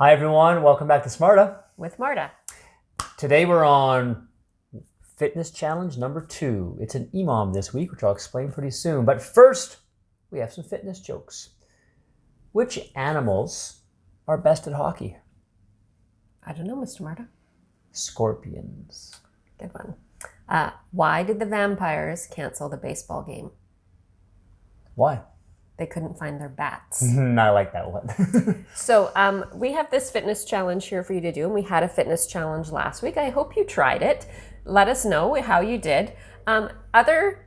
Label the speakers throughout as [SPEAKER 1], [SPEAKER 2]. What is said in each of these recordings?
[SPEAKER 1] Hi everyone, welcome back to Smarta.
[SPEAKER 2] With Marta.
[SPEAKER 1] Today we're on fitness challenge number 2. It's an EMOM this week, which I'll explain pretty soon. But first, we have some fitness jokes. Which animals are best at hockey?
[SPEAKER 2] I don't know, Mr. Marta.
[SPEAKER 1] Scorpions.
[SPEAKER 2] Good one. Why did the vampires cancel the baseball game?
[SPEAKER 1] Why?
[SPEAKER 2] They couldn't find their bats.
[SPEAKER 1] I like that one.
[SPEAKER 2] So we have this fitness challenge here for you to do, and we had a fitness challenge last week. I hope you tried it. Let us know how you did. Other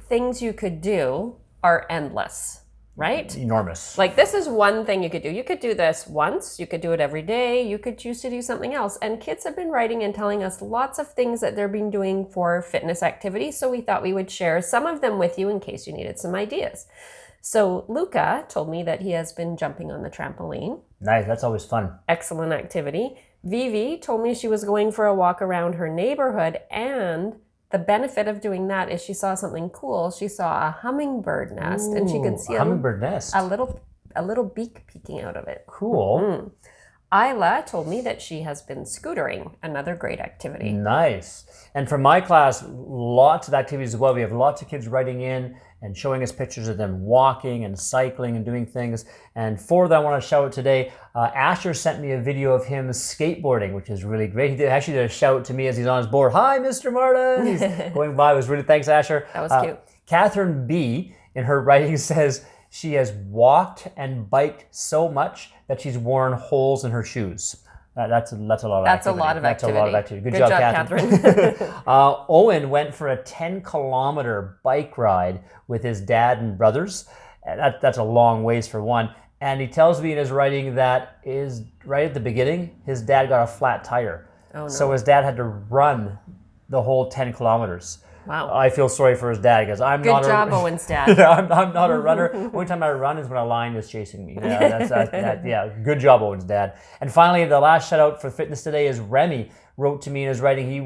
[SPEAKER 2] things you could do are endless, right?
[SPEAKER 1] Enormous.
[SPEAKER 2] Like this is one thing you could do. You could do this once, you could do it every day, you could choose to do something else. And kids have been writing and telling us lots of things that they've been doing for fitness activities, so we thought we would share some of them with you in case you needed some ideas. So Luca told me that he has been jumping on the trampoline.
[SPEAKER 1] Nice, that's always fun.
[SPEAKER 2] Excellent activity. Vivi told me she was going for a walk around her neighborhood, and the benefit of doing that is she saw something cool. She saw a hummingbird nest, and she could see
[SPEAKER 1] a hummingbird nest.
[SPEAKER 2] a little beak peeking out of it.
[SPEAKER 1] Cool.
[SPEAKER 2] Isla told me that she has been scootering, another great activity.
[SPEAKER 1] Nice. And for my class, lots of activities as well. We have lots of kids writing in and showing us pictures of them walking and cycling and doing things. And for that, I want to shout out today, Asher sent me a video of him skateboarding, which is really great. He actually did a shout out to me as he's on his board. Hi, Mr. Martin. He's going by. It was really, thanks, Asher.
[SPEAKER 2] That was cute.
[SPEAKER 1] Catherine B. in her writing says she has walked and biked so much that she's worn holes in her shoes. That's a lot of activity.
[SPEAKER 2] That's a lot of activity.
[SPEAKER 1] Good job, Catherine. Owen went for a 10-kilometer bike ride with his dad and brothers. That's a long ways for one. And he tells me in his writing that is right at the beginning, his dad got a flat tire.
[SPEAKER 2] Oh, no.
[SPEAKER 1] So his dad had to run the whole 10 kilometers.
[SPEAKER 2] Wow.
[SPEAKER 1] I feel sorry for his dad because I'm not
[SPEAKER 2] Good job, Owen's dad.
[SPEAKER 1] I'm not a runner. Only time I run is when a lion is chasing me. Yeah, good job, Owen's dad. And finally, the last shout out for fitness today is Remy wrote to me in his writing. He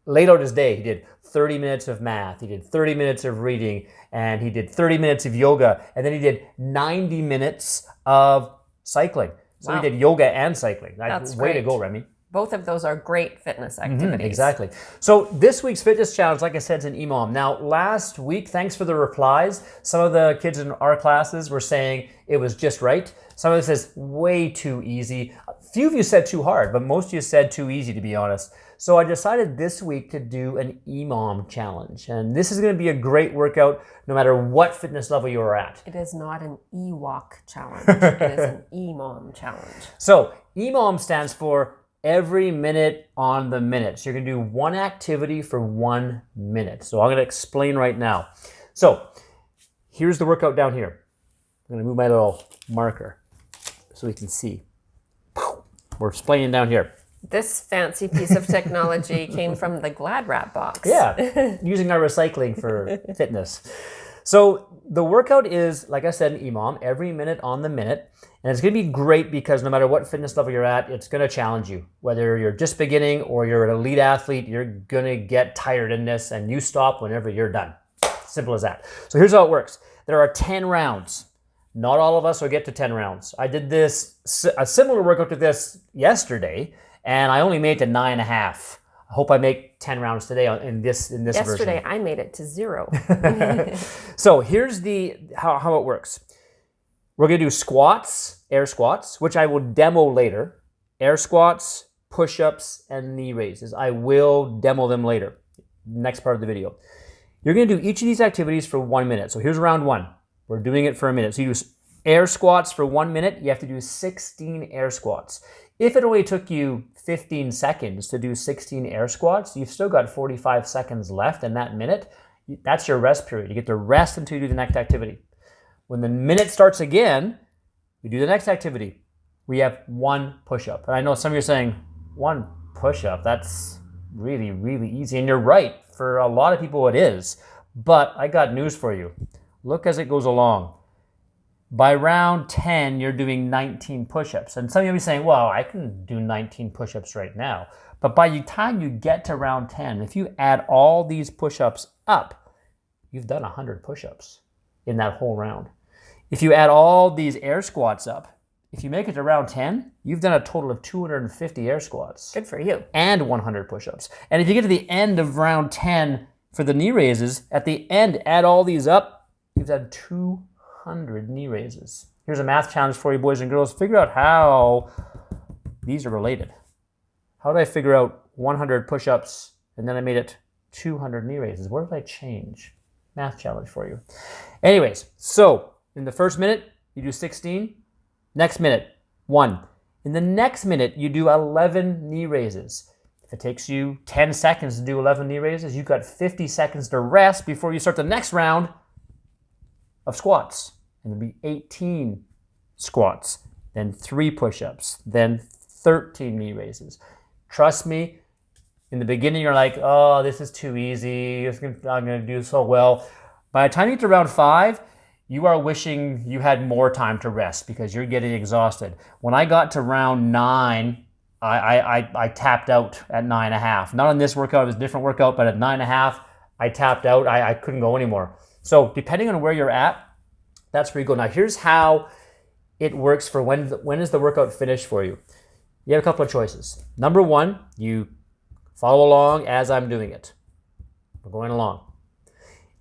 [SPEAKER 1] laid out his day. He did 30 minutes of math. He did 30 minutes of reading, and he did 30 minutes of yoga, and then he did 90 minutes of cycling. So
[SPEAKER 2] Wow.
[SPEAKER 1] he did yoga and cycling.
[SPEAKER 2] That's
[SPEAKER 1] way to
[SPEAKER 2] great.
[SPEAKER 1] go, Remy.
[SPEAKER 2] Both of those are great fitness activities.
[SPEAKER 1] Exactly. So this week's fitness challenge, like I said, is an EMOM. Now, last week, thanks for the replies. Some of the kids in our classes were saying it was just right. Some of it says way too easy. A few of you said too hard, but most of you said too easy, to be honest. So I decided this week to do an EMOM challenge. And this is going to be a great workout no matter what fitness level you're at.
[SPEAKER 2] It is not an EWOC challenge. It is an EMOM challenge.
[SPEAKER 1] So EMOM stands for every minute on the minute. So you're going to do one activity for 1 minute. So I'm going to explain right now. So here's the workout down here. I'm going to move my little marker so we can see. We're explaining down here.
[SPEAKER 2] This fancy piece of technology came from the Glad Wrap box.
[SPEAKER 1] Yeah, using our recycling for fitness. So the workout is, like I said, an EMOM, every minute on the minute. And it's going to be great because no matter what fitness level you're at, it's going to challenge you. Whether you're just beginning or you're an elite athlete, you're going to get tired in this and you stop whenever you're done. Simple as that. So here's how it works. There are 10 rounds. Not all of us will get to 10 rounds. I did a similar workout to this yesterday, and I only made it to 9.5. I hope I make 10 rounds today in this version.
[SPEAKER 2] Yesterday, I made it to 0.
[SPEAKER 1] So here's how it works. We're going to do squats, air squats, which I will demo later. Air squats, push-ups, and knee raises. I will demo them later, next part of the video. You're going to do each of these activities for 1 minute. So here's round 1. We're doing it for a minute. So you do air squats for 1 minute. You have to do 16 air squats. If it only took you 15 seconds to do 16 air squats, you've still got 45 seconds left in that minute. That's your rest period. You get to rest until you do the next activity. When the minute starts again, we do the next activity. We have 1 push-up. And I know some of you are saying, 1 push-up, that's really, really easy. And you're right. For a lot of people, it is. But I got news for you. Look as it goes along. By round 10, you're doing 19 push-ups. And some of you will be saying, well, I can do 19 push-ups right now. But by the time you get to round 10, if you add all these push-ups up, you've done 100 push-ups in that whole round. If you add all these air squats up, if you make it to round 10, you've done a total of 250 air squats.
[SPEAKER 2] Good for you.
[SPEAKER 1] And 100 push-ups. And if you get to the end of round 10 for the knee raises, at the end, add all these up, you've done 200 knee raises. Here's a math challenge for you, boys and girls. Figure out how these are related. How did I figure out 100 push-ups and then I made it 200 knee raises? Where did I change? Math challenge for you. Anyways, so in the first minute, you do 16. Next minute, 1. In the next minute, you do 11 knee raises. If it takes you 10 seconds to do 11 knee raises, you've got 50 seconds to rest before you start the next round of squats. And it'll be 18 squats, then 3 push-ups, then 13 knee raises. Trust me, in the beginning, you're like, oh, this is too easy. I'm going to do so well. By the time you get to round 5, you are wishing you had more time to rest because you're getting exhausted. When I got to round 9, I tapped out at 9.5. Not on this workout, it was a different workout, but at 9.5, I tapped out. I couldn't go anymore. So depending on where you're at, that's where you go. Now here's how it works for when is the workout finished for you. You have a couple of choices. Number 1, you follow along as I'm doing it. We're going along.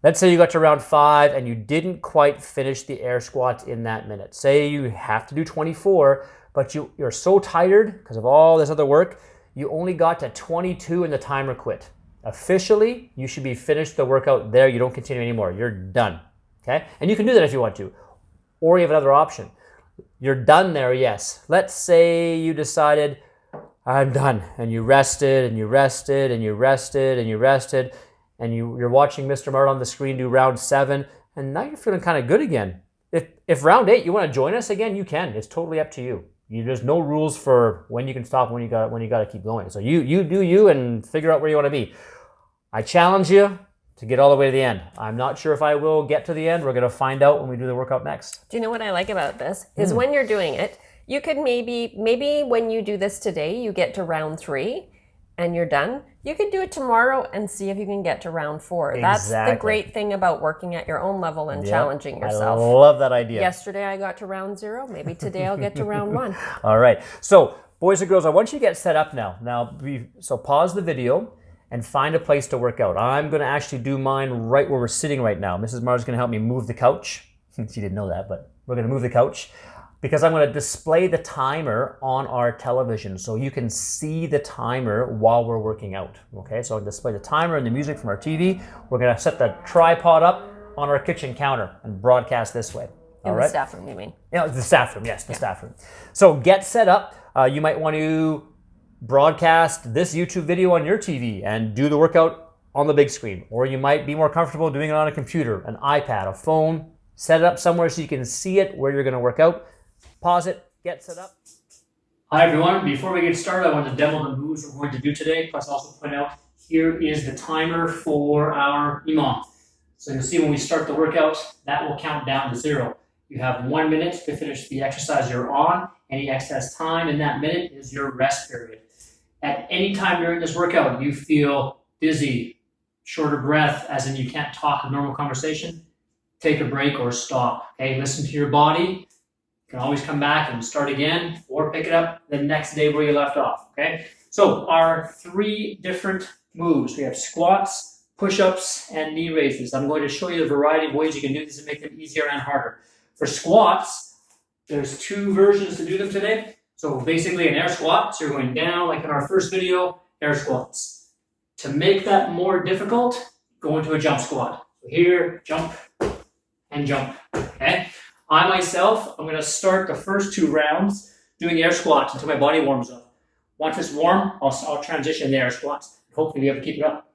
[SPEAKER 1] Let's say you got to round 5 and you didn't quite finish the air squats in that minute. Say you have to do 24, but you're so tired because of all this other work, you only got to 22 and the timer quit. Officially, you should be finished the workout there. You don't continue anymore. You're done. Okay? And you can do that if you want to. Or you have another option. You're done there, yes. Let's say you decided, I'm done. And you rested, and you rested, and you rested, and you rested. And you're watching Mr. Mart on the screen do round 7, and now you're feeling kind of good again. If round 8 you want to join us again, you can. It's totally up to you. There's no rules for when you can stop, when you got to keep going. So you do you and figure out where you want to be. I challenge you to get all the way to the end. I'm not sure if I will get to the end. We're going to find out when we do the workout next.
[SPEAKER 2] Do you know what I like about this? Is when you're doing it, you could maybe when you do this today, you get to round 3 and you're done. You could do it tomorrow and see if you can get to round 4.
[SPEAKER 1] Exactly.
[SPEAKER 2] That's the great thing about working at your own level and challenging yourself.
[SPEAKER 1] I love that idea.
[SPEAKER 2] Yesterday I got to round 0. Maybe today I'll get to round 1.
[SPEAKER 1] All right. So, boys and girls, I want you to get set up now. So pause the video and find a place to work out. I'm going to actually do mine right where we're sitting right now. Mrs. Mars is going to help me move the couch. She didn't know that, but we're going to move the couch because I'm going to display the timer on our television so you can see the timer while we're working out. Okay, so I'll display the timer and the music from our TV. We're going to set the tripod up on our kitchen counter and broadcast this way.
[SPEAKER 2] In the staff room, you mean?
[SPEAKER 1] Yeah, the staff room, yes, the staff room. So get set up. You might want to broadcast this YouTube video on your TV and do the workout on the big screen. Or you might be more comfortable doing it on a computer, an iPad, a phone. Set it up somewhere so you can see it where you're going to work out. Pause it, get set up. Hi everyone, before we get started, I want to demo the moves we're going to do today. Plus also point out, here is the timer for our imam. So you'll see when we start the workout, that will count down to 0. You have 1 minute to finish the exercise you're on. Any excess time in that minute is your rest period. At any time during this workout, you feel dizzy, short of breath, as in you can't talk a normal conversation, take a break or stop. Okay, listen to your body. You can always come back and start again or pick it up the next day where you left off. Okay, so our 3 different moves. We have squats, push-ups, and knee raises. I'm going to show you the variety of ways you can do this and make them easier and harder. For squats, there's 2 versions to do them today. So basically an air squat, so you're going down like in our first video, air squats. To make that more difficult, go into a jump squat. So here, jump and jump, okay? I myself, I'm going to start the first 2 rounds doing air squats until my body warms up. Once it's warm, I'll transition to air squats. Hopefully be able to keep it up.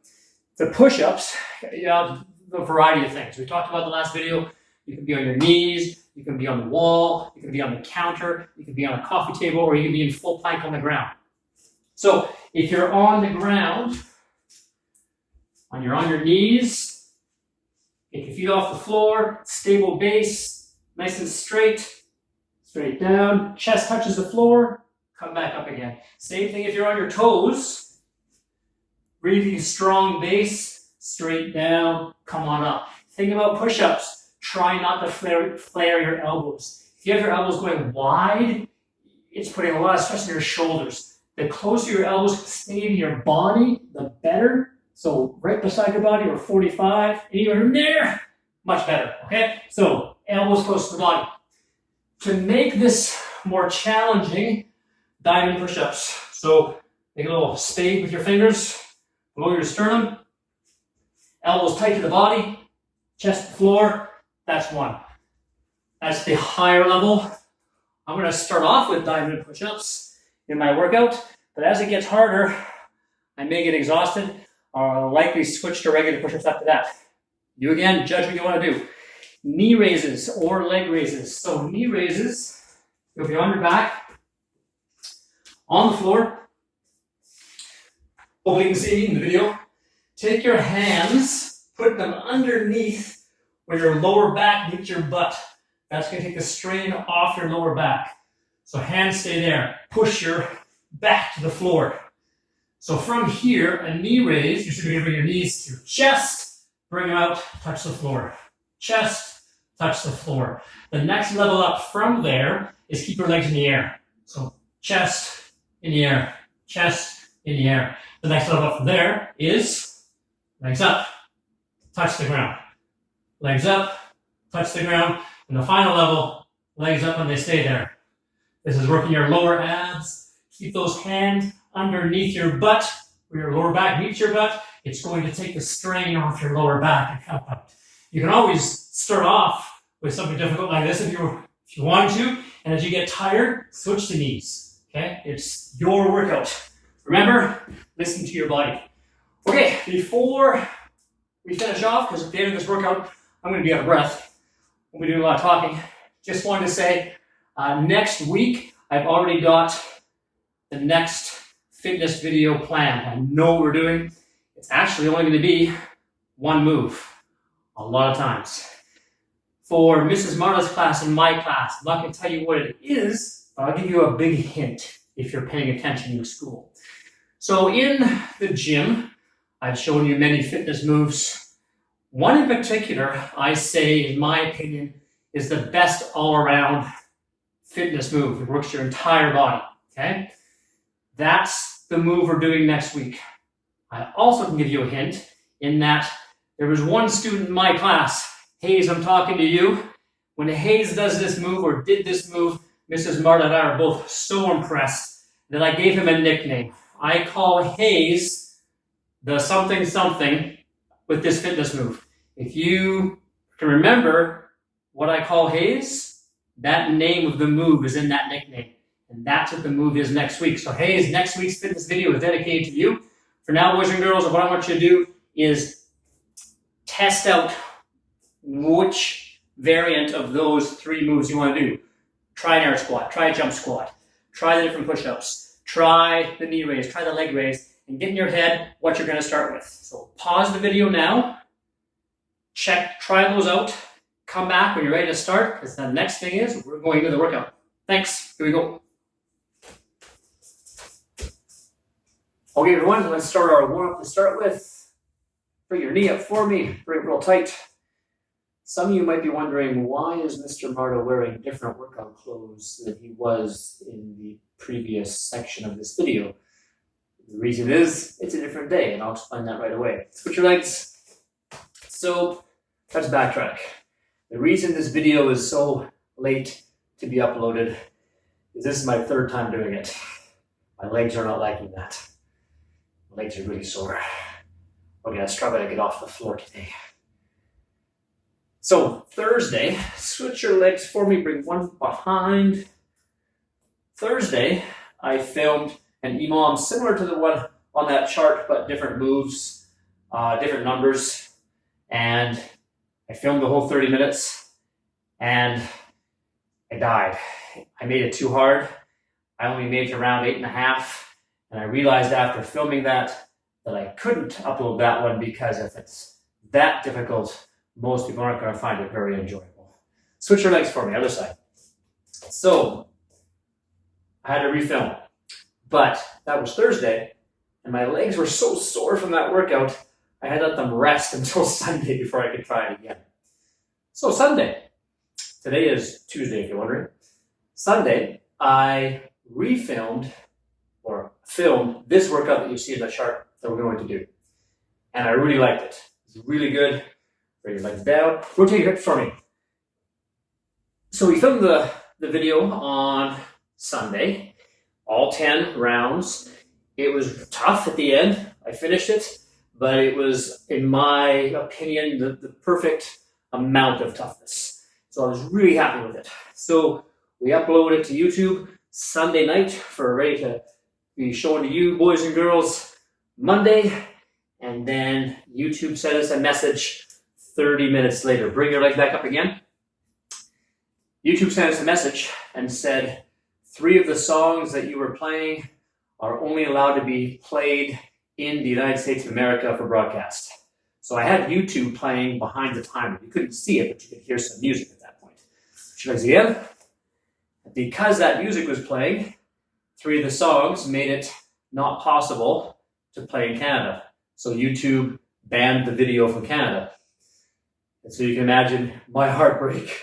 [SPEAKER 1] The push-ups, you have a variety of things. We talked about the last video. You can be on your knees, you can be on the wall, you can be on the counter, you can be on a coffee table, or you can be in full plank on the ground. So if you're on the ground, when you're on your knees, get your feet off the floor, stable base, nice and straight down, chest touches the floor, come back up again. Same thing if you're on your toes, breathing strong base, straight down, come on up. Think about push-ups. Try not to flare your elbows. If you have your elbows going wide, it's putting a lot of stress on your shoulders. The closer your elbows stay to your body, the better. So right beside your body or 45, anywhere in there, much better, okay? So elbows close to the body. To make this more challenging, diamond push-ups. So make a little spade with your fingers, below your sternum, elbows tight to the body, chest to the floor, that's one. That's the higher level. I'm gonna start off with diamond push-ups in my workout, but as it gets harder, I may get exhausted, or I'll likely switch to regular push-ups after that. You again, judge what you wanna do. Knee raises or leg raises. So knee raises, you'll be on your back, on the floor. Hopefully you can see me in the video. Take your hands, put them underneath where your lower back meets your butt. That's going to take the strain off your lower back. So hands stay there. Push your back to the floor. So from here, a knee raise, you should be able to bring your knees to your chest, bring them out, touch the floor. Chest, touch the floor. The next level up from there is keep your legs in the air. So chest, in the air, chest, in the air. The next level up from there is legs up, touch the ground. Legs up, touch the ground. And the final level, legs up and they stay there. This is working your lower abs. Keep those hands underneath your butt, where your lower back meets your butt. It's going to take the strain off your lower back and help out. You can always start off with something difficult like this if you want to. And as you get tired, switch to knees. Okay? It's your workout. Remember, listen to your body. Okay, before we finish off, because at the end of this workout, I'm going to be out of breath. We'll be doing a lot of talking. Just wanted to say, next week, I've already got the next fitness video planned. I know what we're doing. It's actually only going to be one move, a lot of times. For Mrs. Marla's class and my class, I'm not going to tell you what it is, but I'll give you a big hint if you're paying attention in school. So in the gym, I've shown you many fitness moves. One in particular, I say, in my opinion, is the best all-around fitness move. It works your entire body, okay? That's the move we're doing next week. I also can give you a hint in that there was one student in my class, Hayes, I'm talking to you. When Hayes does this move or did this move, Mrs. Marta and I are both so impressed that I gave him a nickname. I call Hayes the something something with this fitness move. If you can remember what I call Hayes, that name of the move is in that nickname. And that's what the move is next week. So Hayes, next week's fitness video is dedicated to you. For now, boys and girls, what I want you to do is test out which variant of those three moves you want to do. Try an air squat, try a jump squat, try the different push-ups, try the knee raise, try the leg raise, and get in your head what you're going to start with. So pause the video now, try those out, come back when you're ready to start, because the next thing is we're going to the workout. Thanks, here we go. Okay everyone, let's start our warm-up to start with. Bring your knee up for me, bring it real tight. Some of you might be wondering, why is Mr. Marta wearing different workout clothes than he was in the previous section of this video? The reason is, it's a different day, and I'll explain that right away. Switch your legs. So, let's backtrack. The reason this video is so late to be uploaded is this is my third time doing it. My legs are not liking that. My legs are really sore. We're gonna struggle to get off the floor today. So, Thursday, switch your legs for me, bring one behind. Thursday, I filmed an EMOM similar to the one on that chart, but different moves, different numbers. And I filmed the whole 30 minutes, and I died. I made it too hard. I only made it around 8.5, and I realized after filming that I couldn't upload that one because if it's that difficult, most people aren't going to find it very enjoyable. Switch your legs for me, other side. So, I had to refilm. But that was Thursday, and my legs were so sore from that workout, I had to let them rest until Sunday before I could try it again. So Sunday, today is Tuesday if you're wondering. Sunday, I refilmed or filmed this workout that you see in the chart that we're going to do. And I really liked it. It's really good. Bring your legs down. Rotate your hips for me. So we filmed the video on Sunday, all 10 rounds. It was tough at the end. I finished it, but it was, in my opinion, the perfect amount of toughness. So I was really happy with it. So we uploaded it to YouTube Sunday night for ready to be shown to you, boys and girls, Monday. And then YouTube sent us a message 30 minutes later. Bring your leg back up again. YouTube sent us a message and said, 3 of the songs that you were playing are only allowed to be played in the United States of America for broadcast. So I had YouTube playing behind the timer. You couldn't see it, but you could hear some music at that point. Should I see it? Because that music was playing, 3 of the songs made it not possible to play in Canada. So YouTube banned the video from Canada. And so you can imagine my heartbreak.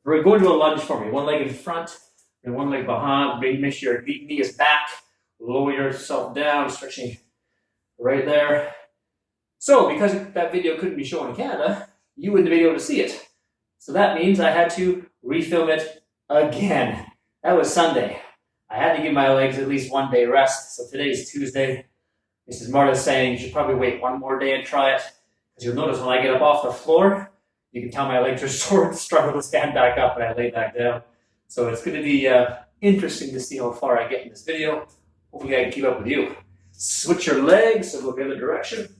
[SPEAKER 1] We're going to a lunge for me. One leg in front and one leg behind. Make sure your knee is back. Lower yourself down, stretching right there. So because that video couldn't be shown in Canada, you wouldn't be able to see it. So that means I had to refilm it again. That was Sunday. I had to give my legs at least one day rest. So today's Tuesday. Mrs. Marta's saying you should probably wait one more day and try it. Because you'll notice when I get up off the floor, you can tell my legs are sore and struggle to stand back up when I lay back down. So it's going to be interesting to see how far I get in this video. Hopefully I can keep up with you. Switch your legs, so go the other direction.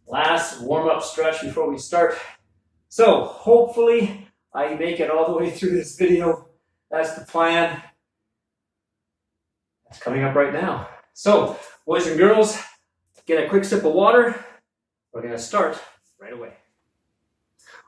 [SPEAKER 1] Last warm-up stretch before we start. So hopefully I make it all the way through this video. That's the plan. That's coming up right now. So, boys and girls, get a quick sip of water. We're going to start right away.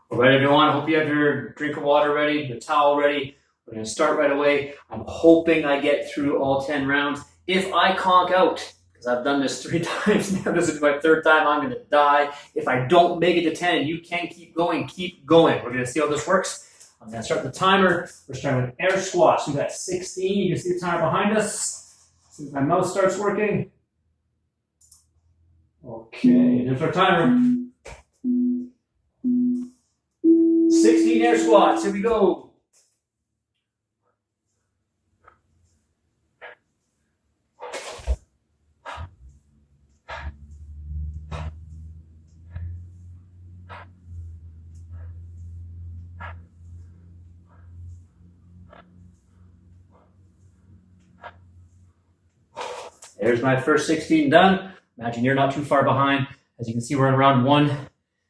[SPEAKER 1] All right, everyone. I hope you have your drink of water ready, your towel ready. We're going to start right away. I'm hoping I get through all 10 rounds. If I conk out, because I've done this 3 times now, this is my 3rd time, I'm going to die. If I don't make it to 10, you can keep going, keep going. We're going to see how this works. I'm going to start the timer. We're starting with air squats. We've got 16. You can see the timer behind us. As soon as my mouse starts working. Okay, there's our timer. 16 air squats. Here we go. There's my first 16 done. Imagine you're not too far behind. As you can see, we're in round 1.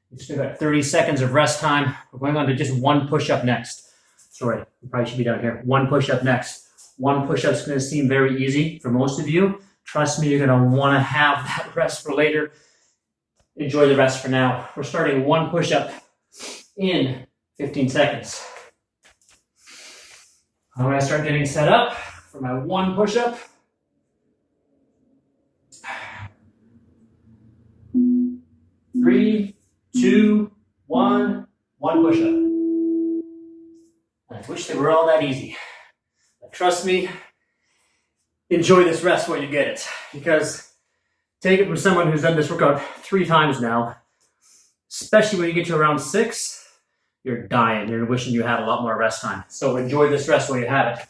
[SPEAKER 1] We've still got 30 seconds of rest time. We're going on to just 1 push-up next. Sorry, we probably should be down here. 1 push-up next. 1 push-up is going to seem very easy for most of you. Trust me, you're going to want to have that rest for later. Enjoy the rest for now. We're starting 1 push-up in 15 seconds. I'm going to start getting set up for my 1 push-up. 3, 2, 1, 1 push-up. I wish they were all that easy. But trust me, enjoy this rest while you get it. Because take it from someone who's done this workout 3 times now, especially when you get to around 6, you're dying. You're wishing you had a lot more rest time. So enjoy this rest while you have it.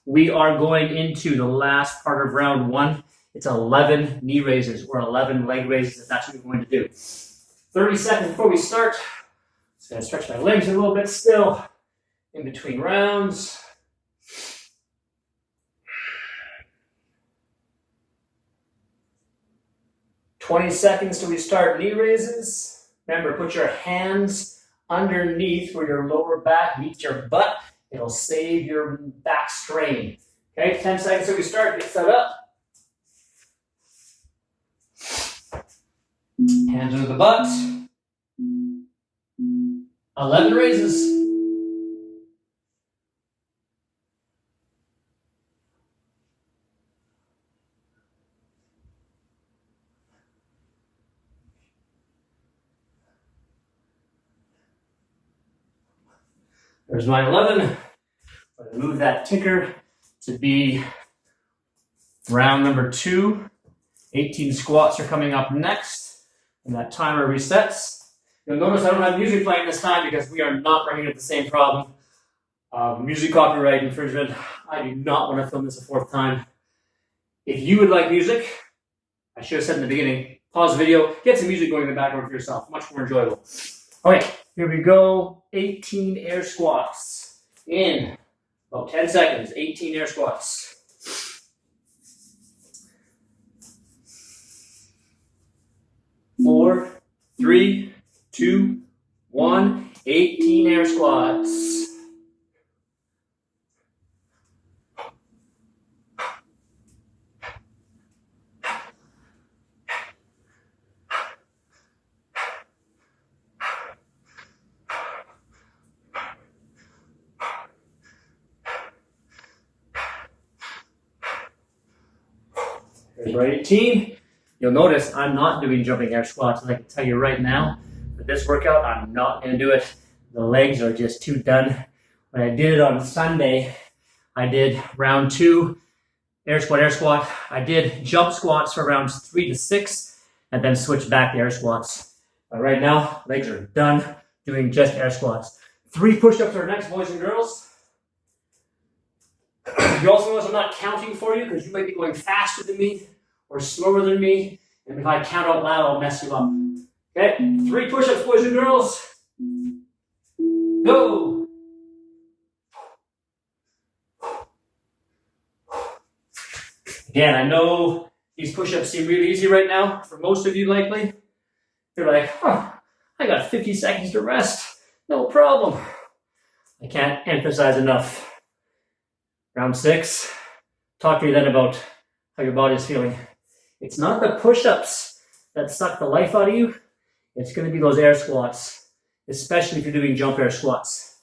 [SPEAKER 1] We are going into the last part of round 1. It's 11 knee raises or 11 leg raises if that's what you're going to do. 30 seconds before we start. Just going to stretch my legs a little bit still in between rounds. "20 seconds till we start knee raises. Remember, put your hands underneath where your lower back meets your butt. It'll save your back strain. Okay, 10 seconds till we start. Get set up. Hands under the butt. 11 raises. There's my 11. I'm going to move that ticker to be round number 2. 18 squats are coming up next, and that timer resets. You'll notice I don't have music playing this time because we are not running into the same problem. Music copyright infringement. I do not want to film this a 4th time. If you would like music, I should have said in the beginning, pause the video, get some music going in the background for yourself. Much more enjoyable. Okay, here we go. 18 air squats in about 10 seconds. 18 air squats. 4, 3, 2, 1. 18 air squats. Here's our 18. You'll notice I'm not doing jumping air squats, and I can tell you right now, for this workout, I'm not going to do it. The legs are just too done. When I did it on Sunday, I did round 2, air squat. I did jump squats for rounds 3 to 6, and then switched back to air squats. But right now, legs are done doing just air squats. 3 push-ups are next, boys and girls. You also notice I'm not counting for you because you might be going faster than me or slower than me. And if I count out loud, I'll mess you up. Okay, 3 push-ups, boys and girls. Go. Again, I know these push-ups seem really easy right now, for most of you likely. You're like, I got 50 seconds to rest. No problem. I can't emphasize enough. Round 6, talk to me then about how your body is feeling. It's not the push-ups that suck the life out of you. It's going to be those air squats, especially if you're doing jump air squats.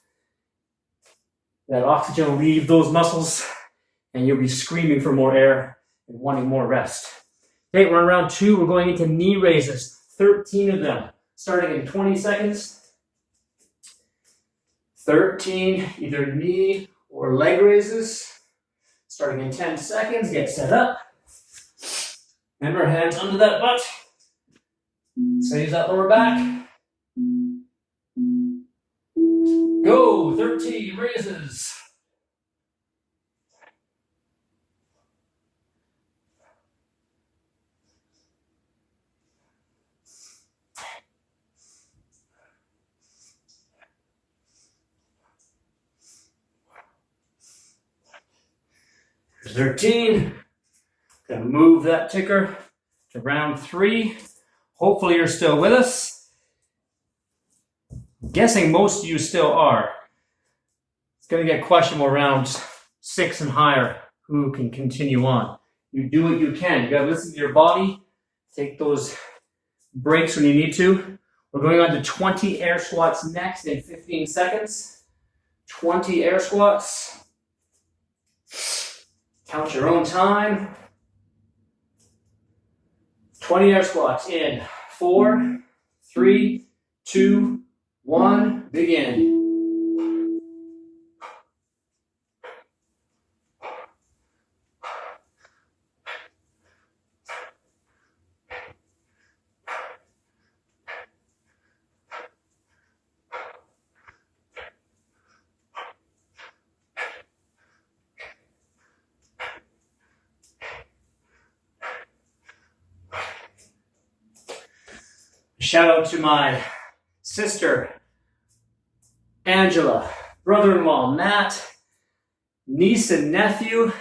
[SPEAKER 1] That oxygen will leave those muscles, and you'll be screaming for more air and wanting more rest. Okay, we're on round 2. We're going into knee raises, 13 of them, starting in 20 seconds. 13, either knee or leg raises, starting in 10 seconds. Get set up. Remember, hands under that butt. Save that lower back. Go, 13 raises. Here's 13. Gonna move that ticker to round 3. Hopefully you're still with us. I'm guessing most of you still are. It's gonna get questionable rounds 6 and higher. Who can continue on? You do what you can. You gotta listen to your body. Take those breaks when you need to. We're going on to 20 air squats next in 15 seconds. 20 air squats. Count your own time. 20 air squats in 4, 3, 2, 1, begin. Shout out to my sister, Angela, brother-in-law, Matt, niece and nephew,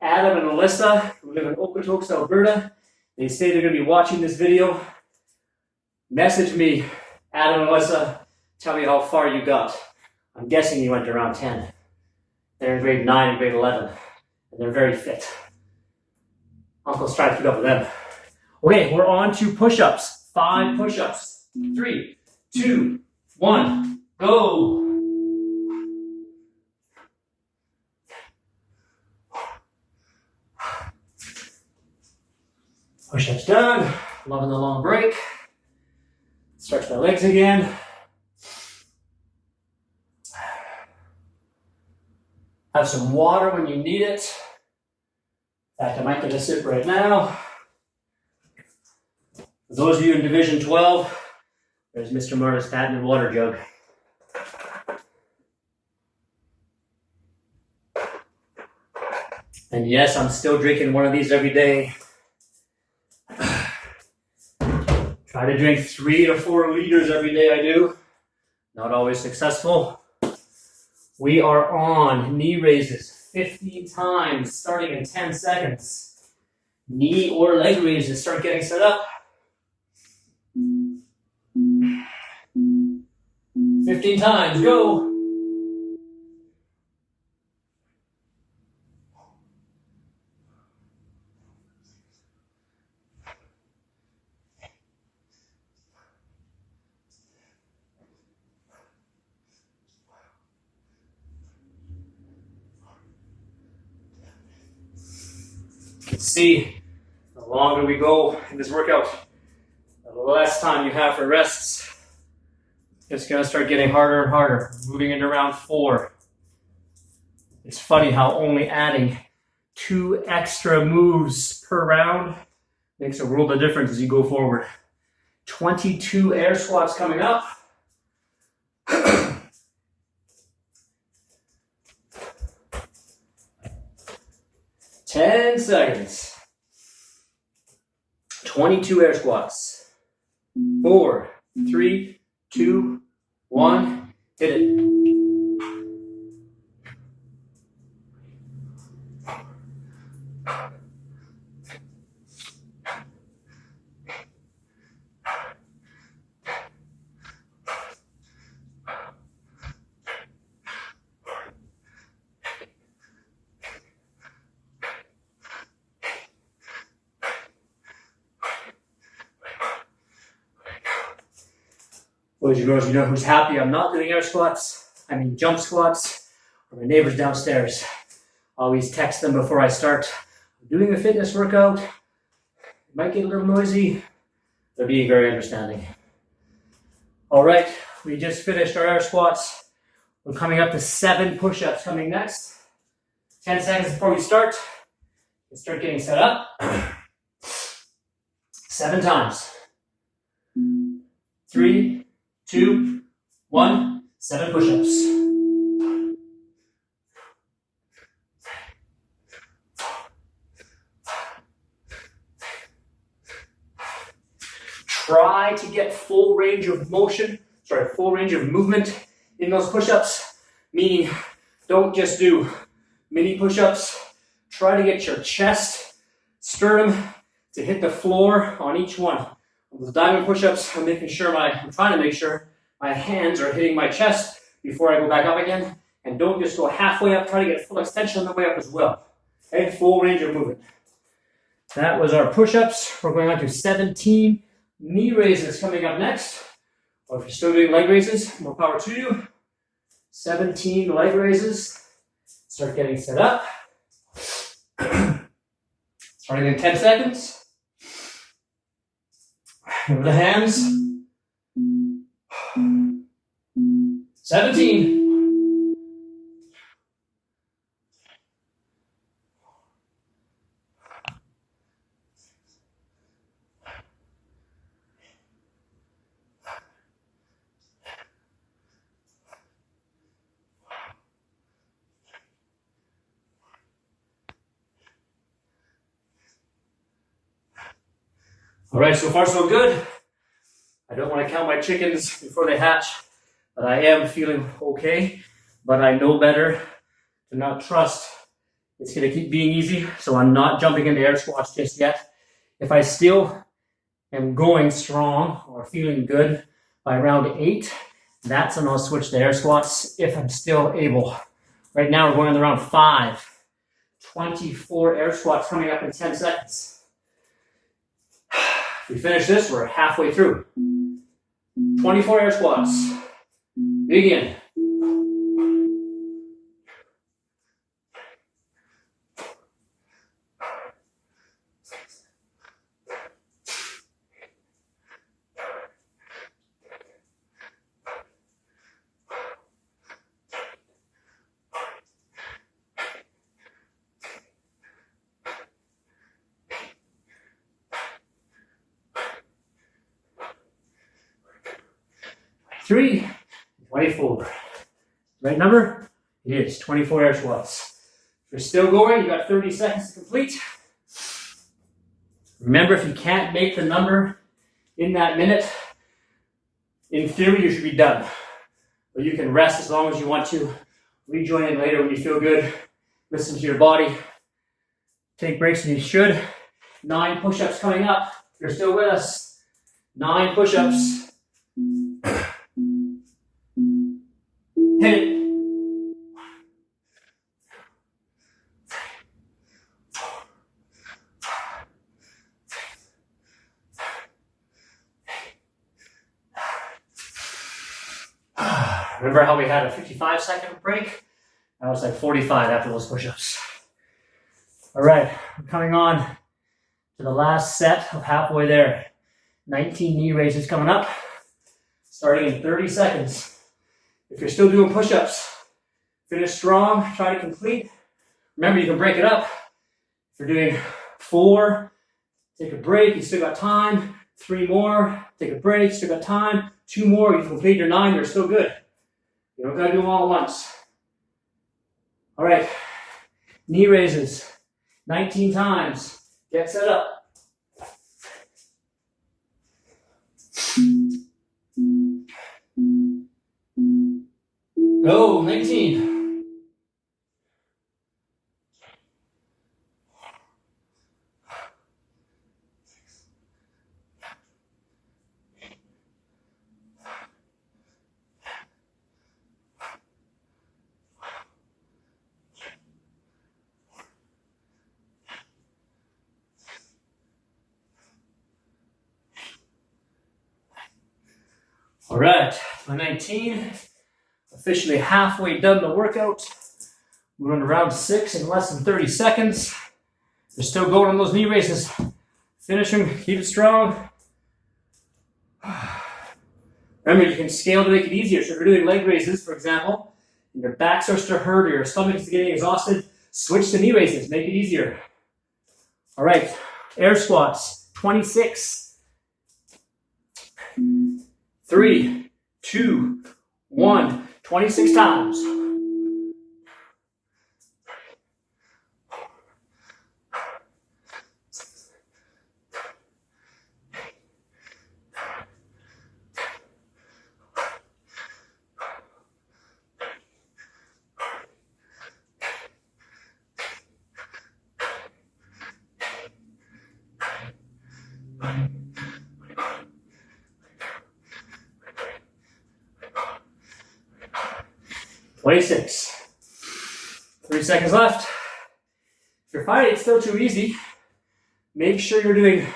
[SPEAKER 1] Adam and Alyssa, who live in Okotoks, Alberta. They say they're going to be watching this video. Message me, Adam and Alyssa, tell me how far you got. I'm guessing you went to round 10. They're in grade 9 and grade 11, and they're very fit. Uncle's trying to keep up with them. Okay, we're on to push-ups. 5 push-ups. 3, 2, 1, go. Push-ups done. Loving the long break. Stretch my legs again. Have Have some water when you need it. In fact, I might get a sip right now. For those of you in Division 12, there's Mr. Marta's patented water jug. And yes, I'm still drinking one of these every day. Try to drink 3 to 4 liters every day, I do. Not always successful. We are on knee raises 15 times, starting in 10 seconds. Knee or leg raises, start getting set up. 15 times, go. You can see the longer we go in this workout, the less time you have for rests. It's going to start getting harder and harder, moving into round 4. It's funny how only adding 2 extra moves per round makes a world of difference as you go forward. 22 air squats coming up. 10 seconds. 22 air squats. 4, 3, 2, 1. Hit it. Boys and girls, you know who's happy I'm not doing air squats? I mean jump squats. Or my neighbors downstairs. Always text them before I start. I'm doing a fitness workout. It might get a little noisy. They're being very understanding. All right, we just finished our air squats. We're coming up to 7 push-ups coming next. 10 seconds before we start. Let's start getting set up. 7 times. 3, 2, 1, 7 push-ups. Try to get full range of motion, full range of movement in those push-ups, meaning don't just do mini push-ups. Try to get your chest, sternum to hit the floor on each one. With diamond push-ups, I'm trying to make sure my hands are hitting my chest before I go back up again. And don't just go halfway up, try to get full extension on the way up as well. Okay, full range of movement. That was our push-ups. We're going on to 17 knee raises coming up next. Or if you're still doing leg raises, more power to you. 17 leg raises. Start getting set up. Starting in 10 seconds. Over the hands. 17. All right, so far so good. I don't want to count my chickens before they hatch, but I am feeling okay. But I know better to not trust it's going to keep being easy, so I'm not jumping into air squats just yet. If I still am going strong or feeling good by round 8, that's when I'll switch to air squats if I'm still able. Right now we're going into round 5. 24 air squats coming up in 10 seconds. If we finish this, we're halfway through. 24 air squats. Begin. 23, 24. Right number? It is 24 air squats. If you're still going, you got 30 seconds to complete. Remember, if you can't make the number in that minute, in theory, you should be done. But you can rest as long as you want to. Rejoin in later when you feel good. Listen to your body. Take breaks when you should. 9 push-ups coming up. If you're still with us, 9 push-ups. Hit it. Remember how we had a 55-second break? That was like 45 after those push-ups. All right, we're coming on to the last set of halfway there. 19 knee raises coming up, starting in 30 seconds. If you're still doing push-ups, finish strong, try to complete. Remember, you can break it up. If you're doing 4, take a break, you still got time. 3 more, take a break, still got time. 2 more, you complete your 9, you're still good. You don't gotta do them all at once. All right, knee raises, 19 times. Get set up. Go, 19. All right, my 19, officially halfway done the workout. We're on round 6 in less than 30 seconds. You're still going on those knee raises. Finish them, keep it strong. Remember, you can scale to make it easier. So if you're doing leg raises, for example, and your back starts to hurt or your stomach is getting exhausted, switch to knee raises, make it easier. All right, air squats, 26. 3, 2, 1, 26 times. Twenty-six. 3 seconds left. If you're finding it's still too easy, make sure you're doing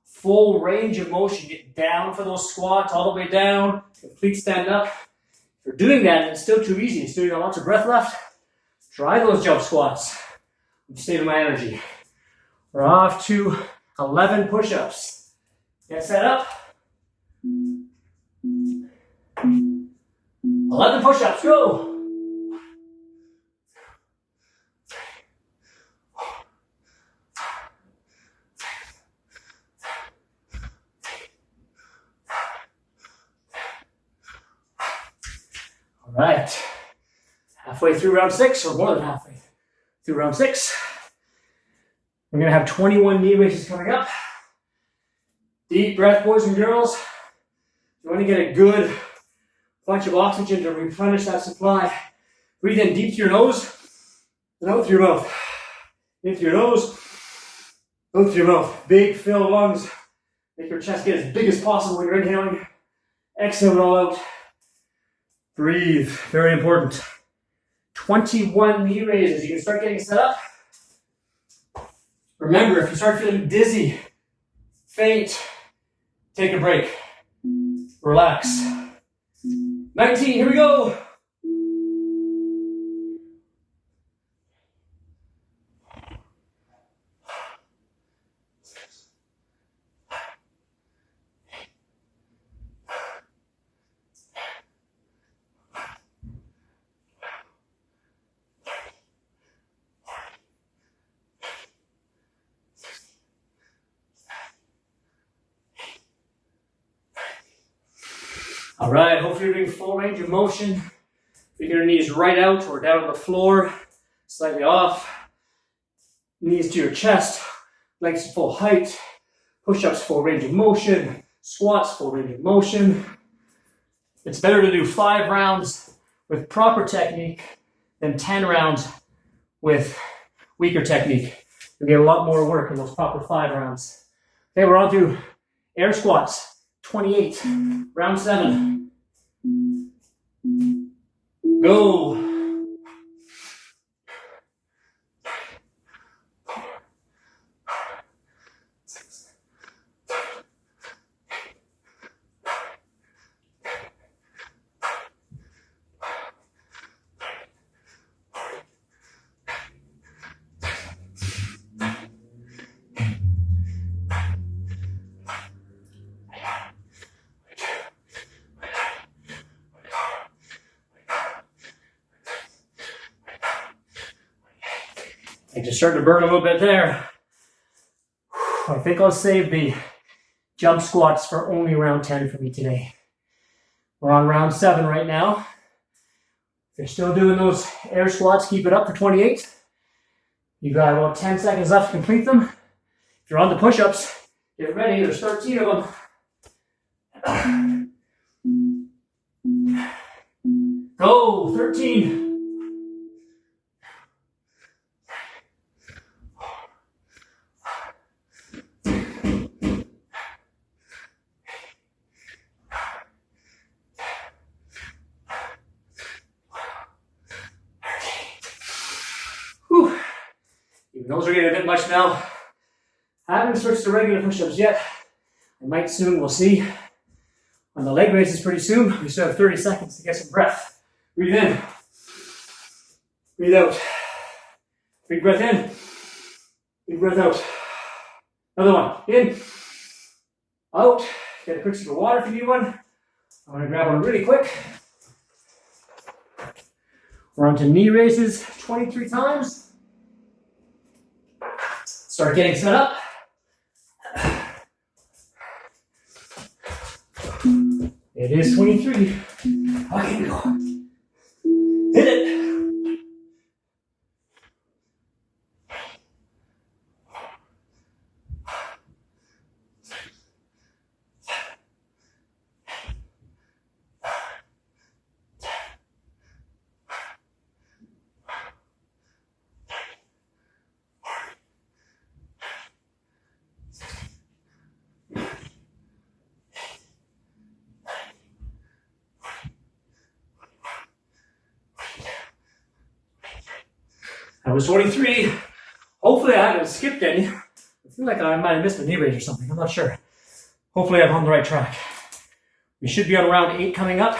[SPEAKER 1] full range of motion. Get down for those squats, all the way down, complete stand up. If you're doing that and it's still too easy, still got lots of breath left, try those jump squats. Save my energy. We're off to 11 push-ups. Get set up. 11 push-ups, go! All right, halfway through round 6, or more than halfway through round 6. We're gonna have 21 knee raises coming up. Deep breath, boys and girls. You want to get a good bunch of oxygen to replenish that supply. Breathe in deep through your nose and out through your mouth. In through your nose, out through your mouth. Big fill lungs. Make your chest get as big as possible when you're inhaling. Exhale it all out. Breathe, very important. 21 knee raises. You can start getting set up. Remember, if you start feeling dizzy, faint, take a break. Relax. 19, here we go. All right, hopefully you're doing full range of motion. Bring your knees right out or down on the floor, slightly off. Knees to your chest, legs to full height. Push-ups, full range of motion. Squats, full range of motion. It's better to do 5 rounds with proper technique than 10 rounds with weaker technique. You'll get a lot more work in those proper 5 rounds. Okay, we're on to air squats, 28, round 7. Go. I just started to burn a little bit there. I think I'll save the jump squats for only round 10 for me today. We're on round 7 right now. If you're still doing those air squats, keep it up for 28. You've got about 10 seconds left to complete them. If you're on the push-ups, get ready. There's 13 of them. Go, 13. Those are getting a bit much now. I haven't switched to regular push-ups yet. I might soon, we'll see. On the leg raises pretty soon. We still have 30 seconds to get some breath. Breathe in. Breathe out. Big breath in. Big breath out. Another one. In. Out. Get a quick sip of water if you need one. I'm going to grab one really quick. We're on to knee raises 23 times. Start getting set up. It is 23. Okay, go. Hit it. That was 23. Hopefully I haven't skipped any. I feel like I might have missed a knee raise or something. I'm not sure. Hopefully I'm on the right track. We should be on round 8 coming up.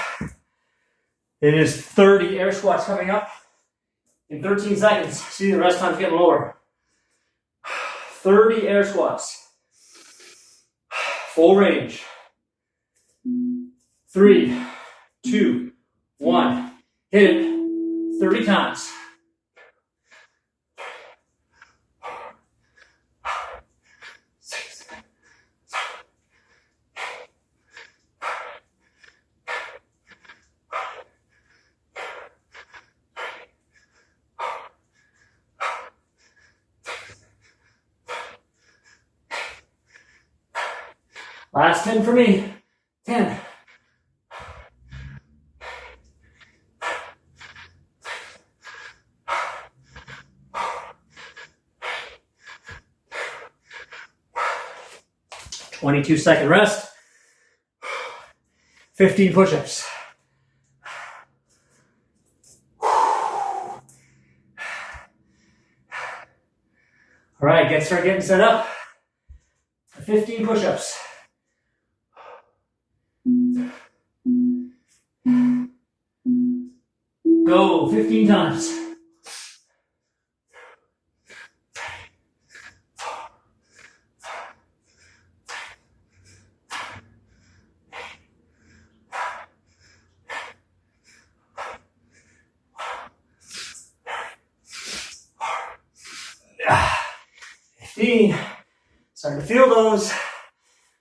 [SPEAKER 1] It is 30 air squats coming up in 13 seconds. See, the rest time's getting lower. 30 air squats. Full range. 3, 2, 1. Hit it 30 times. Last 10 for me. 10. "22-second rest. 15 push-ups. All right, start getting set up. 15 push-ups. Go 15 times. Starting to feel those.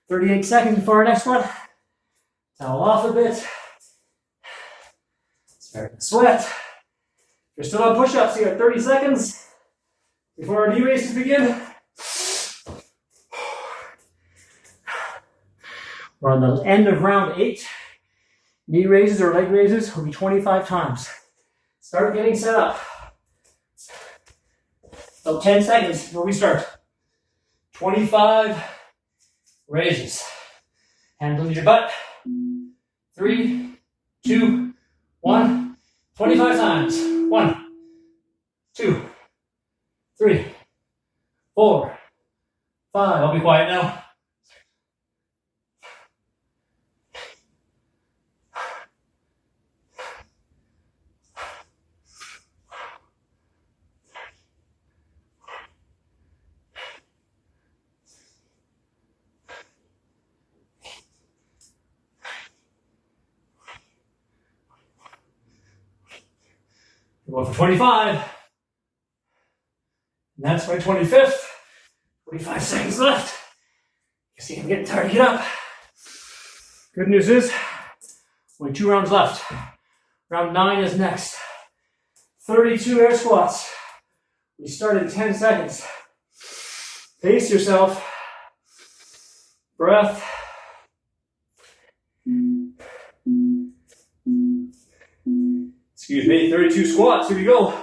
[SPEAKER 1] 38 seconds before our next one. Towel off a bit. Starting to sweat. If you're still on push-ups, you got 30 seconds before our knee raises begin. We're on the end of round 8. Knee raises or leg raises will be 25 times. Start getting set up. About 10 seconds before we start. 25 raises. Hands under your butt. 3, 2, 1. 25 times. 1, 2, 3, 4, 5. I'll be quiet now. Go for 25. And that's my 25th. 45 seconds left. You see, I'm getting tired to get up. Good news is, only 2 rounds left. Round 9 is next. 32 air squats. We start in 10 seconds. Pace yourself. Breath. Excuse me, 32 squats. Here we go.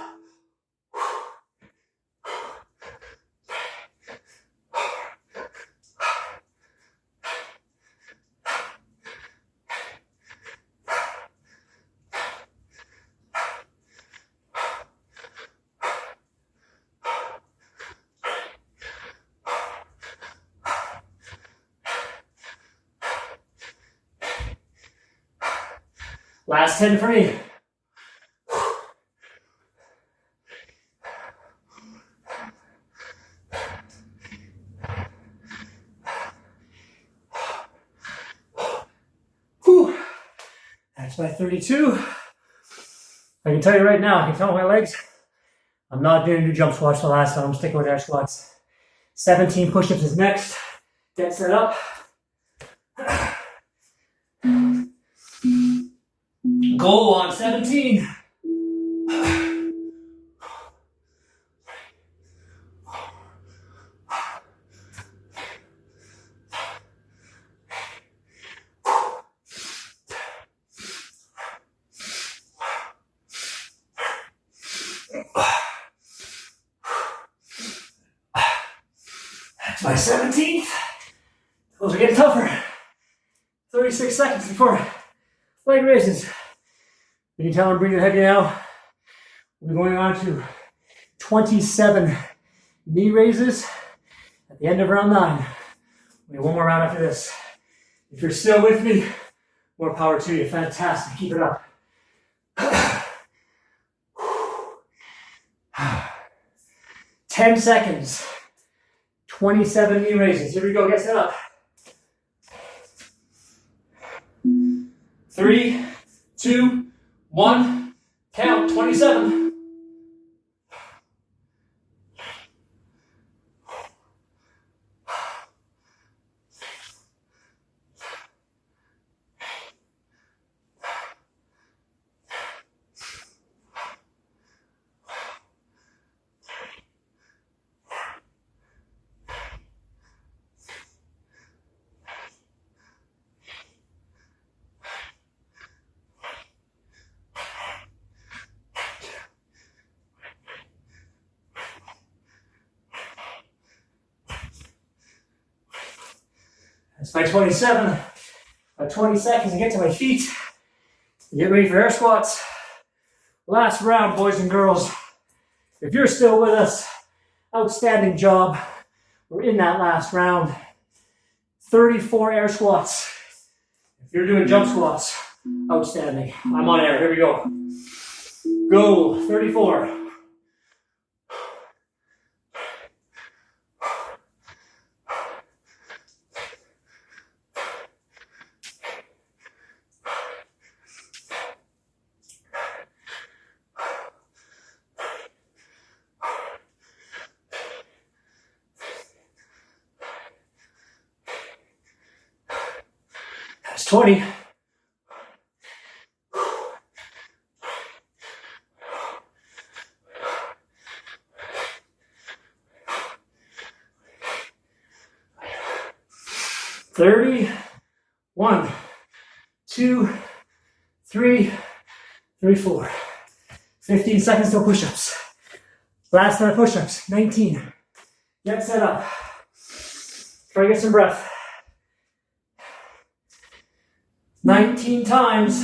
[SPEAKER 1] Last 10 for me. That's my 32. I can tell you right now, I can count my legs. I'm not going to do jump squats the last time. I'm sticking with air squats. 17 push-ups is next. Get set up. Go on 17. That's my 17th. Those are getting tougher. 36 seconds before leg raises. You can tell I'm breathing heavy now. We're going on to 27 knee raises at the end of round 9. We have one more round after this. If you're still with me, more power to you. Fantastic. Keep it up. 10 seconds. 27 knee raises. Here we go. Get set up. 3, 2, 1. Count. 27. That's my 27. About 20 seconds to get to my feet. Get ready for air squats. Last round, boys and girls. If you're still with us, outstanding job. We're in that last round. 34 air squats. If you're doing jump squats, outstanding. I'm on air. Here we go. Go. 34. That's 20. 30. 1, 2, 3, 34. 15 seconds till push-ups. Last set of push-ups. 19. Get set up. Try to get some breath. 19 times.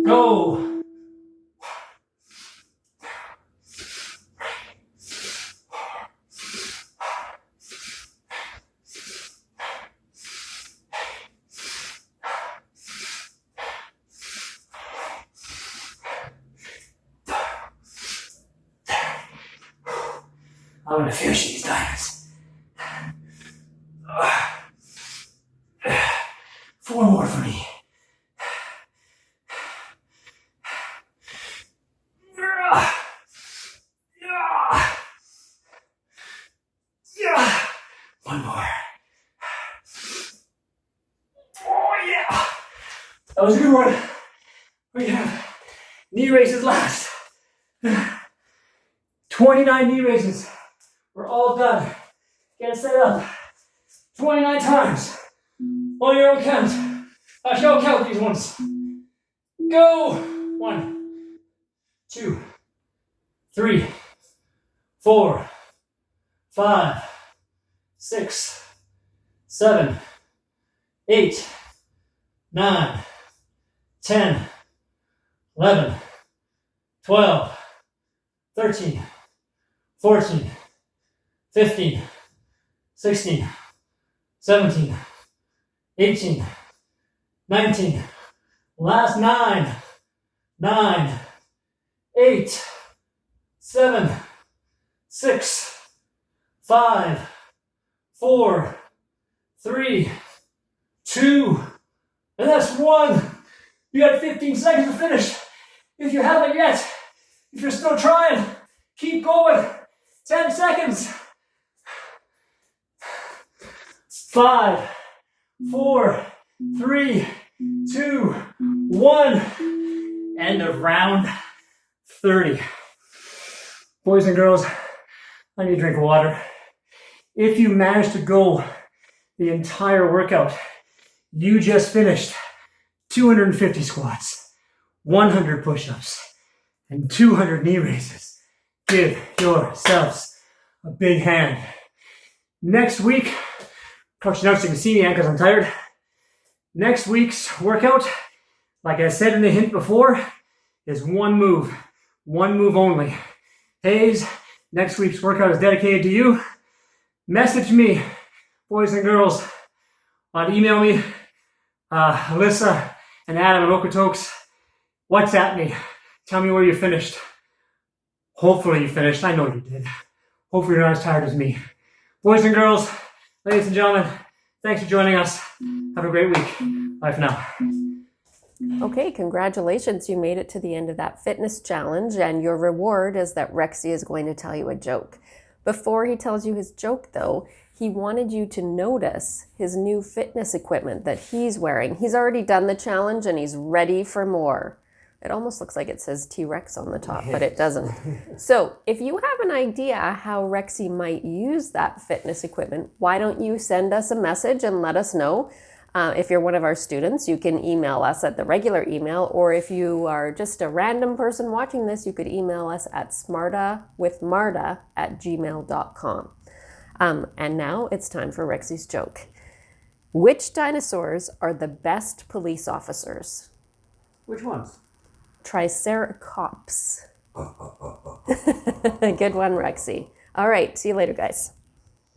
[SPEAKER 1] Go. I'm gonna finish these diamonds. 4 more for me. One more. Oh yeah! That was a good one. We have knee raises last. 29 knee raises. We're all done. Get set up. 29 times. On your own count. Actually, I'll count these ones. Go! 1, 2, 3, 4, 5, 6, 7, 8, 9, 10, 11, 12, 13, 14, 15, 16, 17, 18, 19, last 9, 9, 8, 7, 6, 5, 4, 3, 2, and that's 1. You got 15 seconds to finish. If you haven't yet, if you're still trying, keep going. 10 seconds. 5, 4, 3, 2, 1. End of round 30. Boys and girls, I need to drink water. If you managed to go the entire workout, you just finished 250 squats, 100 push-ups, and 200 knee raises. Give yourselves a big hand. Next week, crouching out so you can see me because I'm tired. Next week's workout, like I said in the hint before, is one move only. Hayes, next week's workout is dedicated to you. Message me, boys and girls, email me, Alyssa and Adam at Okotoks. WhatsApp me. Tell me where you finished. Hopefully you finished. I know you did. Hopefully you're not as tired as me. Boys and girls, ladies and gentlemen, thanks for joining us. Have a great week. Bye for now.
[SPEAKER 2] Okay, congratulations. You made it to the end of that fitness challenge, and your reward is that Rexy is going to tell you a joke. Before he tells you his joke, though, he wanted you to notice his new fitness equipment that he's wearing. He's already done the challenge, and he's ready for more. It almost looks like it says T-Rex on the top, but it doesn't. So if you have an idea how Rexy might use that fitness equipment, why don't you send us a message and let us know? If you're one of our students, you can email us at the regular email, or if you are just a random person watching this, you could email us at smartawithmarta@gmail.com. And now it's time for Rexy's joke. Which dinosaurs are the best police officers?
[SPEAKER 1] Which ones?
[SPEAKER 2] Triceratops. Good one, Rexy. All right, see you later, guys.